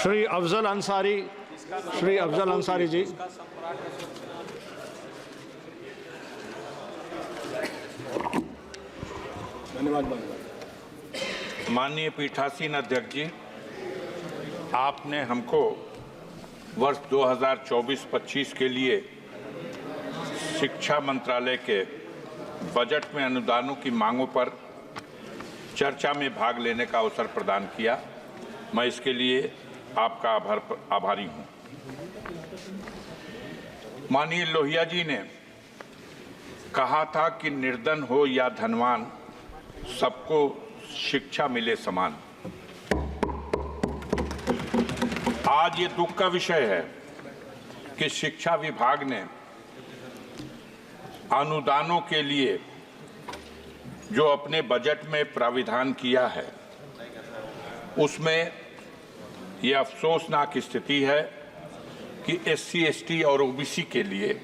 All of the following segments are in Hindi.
श्री अफजल अंसारी जी। धन्यवाद। माननीय पीठासीन अध्यक्ष जी, आपने हमको वर्ष 2024-25 के लिए शिक्षा मंत्रालय के बजट में अनुदानों की मांगों पर चर्चा में भाग लेने का अवसर प्रदान किया। मैं इसके लिए आपका आभारी हूं। माननीय लोहिया जी ने कहा था कि निर्धन हो या धनवान, सबको शिक्षा मिले समान। आज ये दुख का विषय है कि शिक्षा विभाग ने अनुदानों के लिए जो अपने बजट में प्राविधान किया है, उसमें यह अफसोसनाक स्थिति है कि SC, ST और OBC के लिए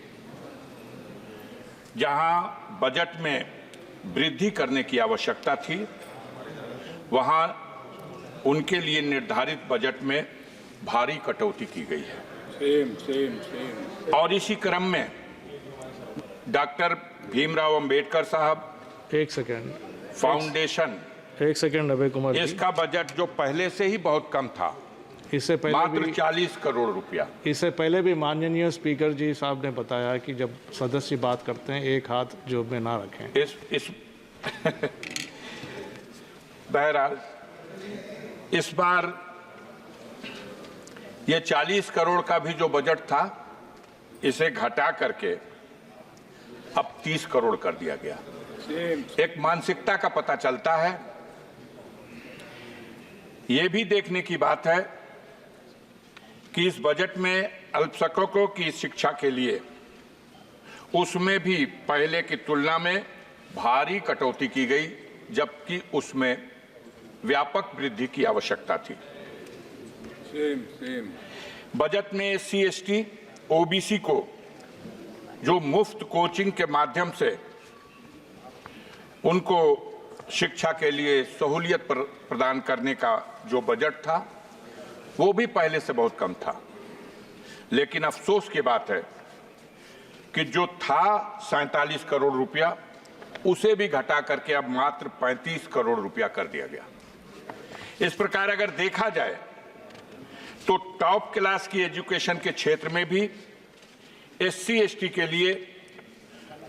जहां बजट में वृद्धि करने की आवश्यकता थी, वहां उनके लिए निर्धारित बजट में भारी कटौती की गई है। और इसी क्रम में डॉक्टर भीमराव अंबेडकर साहब फाउंडेशन, एक सेकंड अभय कुमार जी, इसका बजट जो पहले से ही बहुत कम था, इससे पहले मात्र 40 करोड़ रुपया। इससे पहले भी माननीय स्पीकर जी साहब ने बताया कि जब सदस्य बात करते हैं एक हाथ जेब में ना रखें। इस बहरहाल इस बार ये 40 करोड़ का भी जो बजट था, इसे घटा करके अब 30 करोड़ कर दिया गया। एक मानसिकता का पता चलता है। ये भी देखने की बात है कि इस बजट में अल्पसंख्यकों की शिक्षा के लिए उसमें भी पहले की तुलना में भारी कटौती की गई, जबकि उसमें व्यापक वृद्धि की आवश्यकता थी। बजट में SC, ST, OBC को जो मुफ्त कोचिंग के माध्यम से उनको शिक्षा के लिए सहूलियत प्रदान करने का जो बजट था, वो भी पहले से बहुत कम था। लेकिन अफसोस की बात है कि जो था 47 करोड़ रुपया, उसे भी घटा करके अब मात्र 35 करोड़ रुपया कर दिया गया। इस प्रकार अगर देखा जाए तो टॉप क्लास की एजुकेशन के क्षेत्र में भी SC, ST के लिए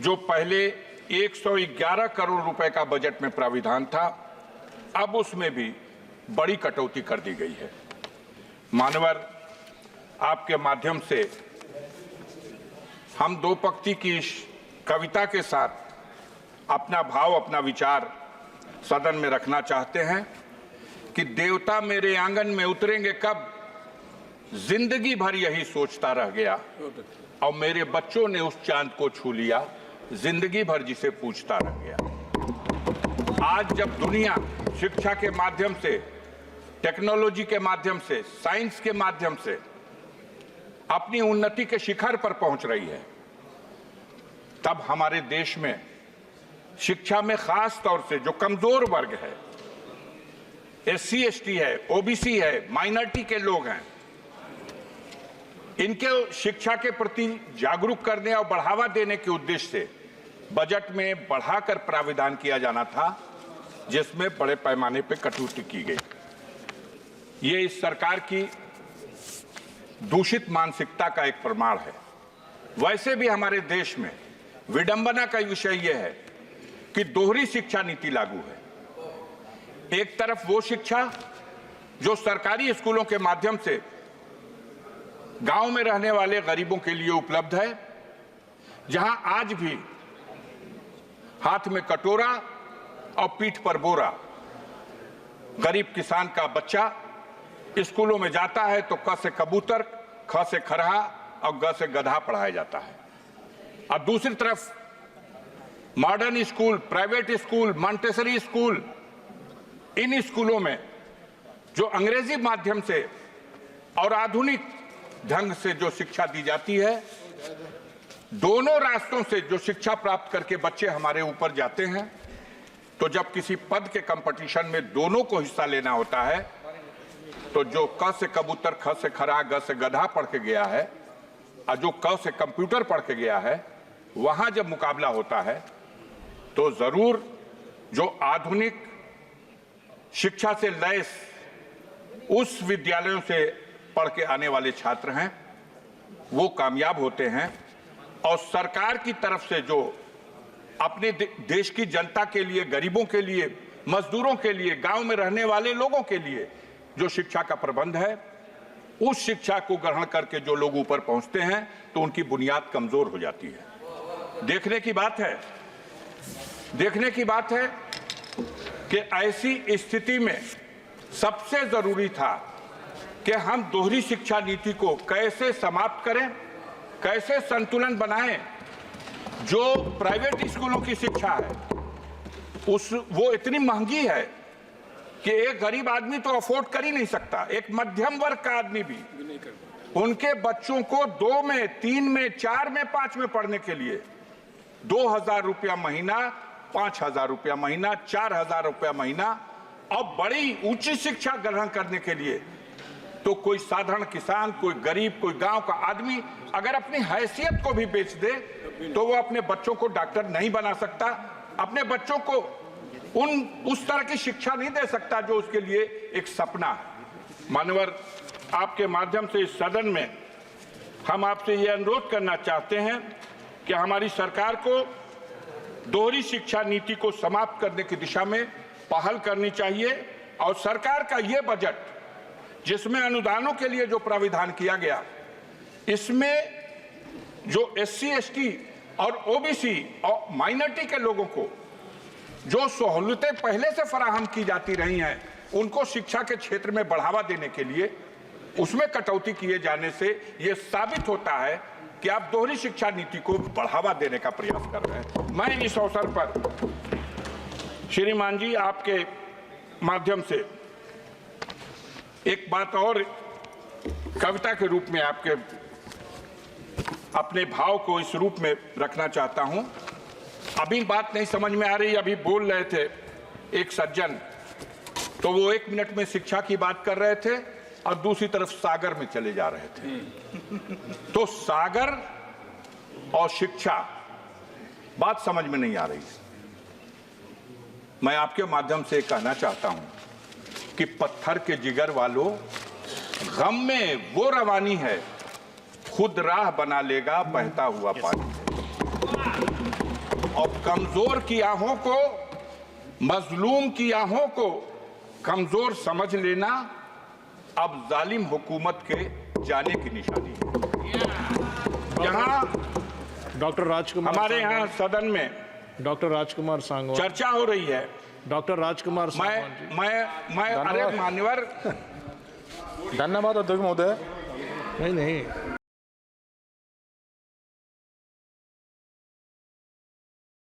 जो पहले 111 करोड़ रुपए का बजट में प्राविधान था, अब उसमें भी बड़ी कटौती कर दी गई है। मानवर, आपके माध्यम से हम दो पंक्ति की कविता के साथ अपना भाव, अपना विचार सदन में रखना चाहते हैं कि देवता मेरे आंगन में उतरेंगे कब, जिंदगी भर यही सोचता रह गया, और मेरे बच्चों ने उस चांद को छू लिया, जिंदगी भर जिसे पूछता रह गया। आज जब दुनिया शिक्षा के माध्यम से, टेक्नोलॉजी के माध्यम से, साइंस के माध्यम से अपनी उन्नति के शिखर पर पहुंच रही है, तब हमारे देश में शिक्षा में खास तौर से जो कमजोर वर्ग है, SC, ST है, OBC है, माइनॉरिटी के लोग हैं, इनके शिक्षा के प्रति जागरूक करने और बढ़ावा देने के उद्देश्य से बजट में बढ़ाकर प्राविधान किया जाना था, जिसमें बड़े पैमाने पर कटौती की गई। ये इस सरकार की दूषित मानसिकता का एक प्रमाण है। वैसे भी हमारे देश में विडंबना का विषय यह है कि दोहरी शिक्षा नीति लागू है। एक तरफ वो शिक्षा जो सरकारी स्कूलों के माध्यम से गांव में रहने वाले गरीबों के लिए उपलब्ध है, जहां आज भी हाथ में कटोरा और पीठ पर बोरा गरीब किसान का बच्चा स्कूलों में जाता है तो क से कबूतर, ख से खरहा और ग से गधा पढ़ाया जाता है। और दूसरी तरफ modern school, private school, Montessori school, इन स्कूलों में जो अंग्रेजी माध्यम से और आधुनिक ढंग से जो शिक्षा दी जाती है, दोनों रास्तों से जो शिक्षा प्राप्त करके बच्चे हमारे ऊपर जाते हैं, तो जब किसी पद के कंपटीशन में दोनों को हिस्सा लेना होता है तो जो क से कबूतर, ख से खरा, ग से गधा पढ़ के गया है और जो क से कंप्यूटर पढ़ के गया है, वहां जब मुकाबला होता है तो जरूर जो आधुनिक शिक्षा से लैस उस विद्यालयों से पढ़ के आने वाले छात्र हैं वो कामयाब होते हैं। और सरकार की तरफ से जो अपने देश की जनता के लिए, गरीबों के लिए, मजदूरों के लिए, गांव में रहने वाले लोगों के लिए जो शिक्षा का प्रबंध है, उस शिक्षा को ग्रहण करके जो लोग ऊपर पहुंचते हैं तो उनकी बुनियाद कमजोर हो जाती है। देखने की बात है कि ऐसी स्थिति में सबसे जरूरी था कि हम दोहरी शिक्षा नीति को कैसे समाप्त करें, कैसे संतुलन बनाएं। जो प्राइवेट स्कूलों की शिक्षा है वो इतनी महंगी है कि एक गरीब आदमी तो अफोर्ड कर ही नहीं सकता, एक मध्यम वर्ग का आदमी भी उनके बच्चों को 2 में, 3 में, 4 में, 5 में पढ़ने के लिए 2,000 रुपया महीना, 5,000 रुपया महीना, 4,000 रुपया महीना, और बड़ी ऊंची शिक्षा ग्रहण करने के लिए तो कोई साधारण किसान, कोई गरीब, कोई गांव का आदमी अगर अपनी हैसियत को भी बेच दे तो वो अपने बच्चों को डॉक्टर नहीं बना सकता, अपने बच्चों को उस तरह की शिक्षा नहीं दे सकता जो उसके लिए एक सपना है। मानवर, आपके माध्यम से इस सदन में हम आपसे ये अनुरोध करना चाहते हैं कि हमारी सरकार को दोहरी शिक्षा नीति को समाप्त करने की दिशा में पहल करनी चाहिए। और सरकार का ये बजट जिसमें अनुदानों के लिए जो प्राविधान किया गया, इसमें जो SC, ST और OBC और माइनॉरिटी के लोगों को जो सहूलतें पहले से फराहम की जाती रही हैं, उनको शिक्षा के क्षेत्र में बढ़ावा देने के लिए उसमें कटौती किए जाने से यह साबित होता है कि आप दोहरी शिक्षा नीति को बढ़ावा देने का प्रयास कर रहे हैं। मैं इस अवसर पर श्रीमान जी आपके माध्यम से एक बात और कविता के रूप में आपके अपने भाव को इस रूप में रखना चाहता हूं। अभी बात नहीं समझ में आ रही, अभी बोल रहे थे एक सज्जन, तो वो 1 मिनट में शिक्षा की बात कर रहे थे और दूसरी तरफ सागर में चले जा रहे थे। तो सागर और शिक्षा बात समझ में नहीं आ रही। मैं आपके माध्यम से कहना चाहता हूं कि पत्थर के जिगर वालों, गम में वो रवानी है, खुद राह बना लेगा बहता हुआ पानी। और कमजोर की आहों को, मजलूम की आहों को कमजोर समझ लेना अब जालिम हुकूमत के जाने की निशानी है। यहाँ डॉक्टर राजकुमार, हमारे यहाँ सदन में डॉक्टर राजकुमार सांगवान चर्चा हो रही है। डॉक्टर राजकुमार सांगवान जी। मैं अरे मान्यवर, धन्यवाद अध्यक्ष महोदय। नहीं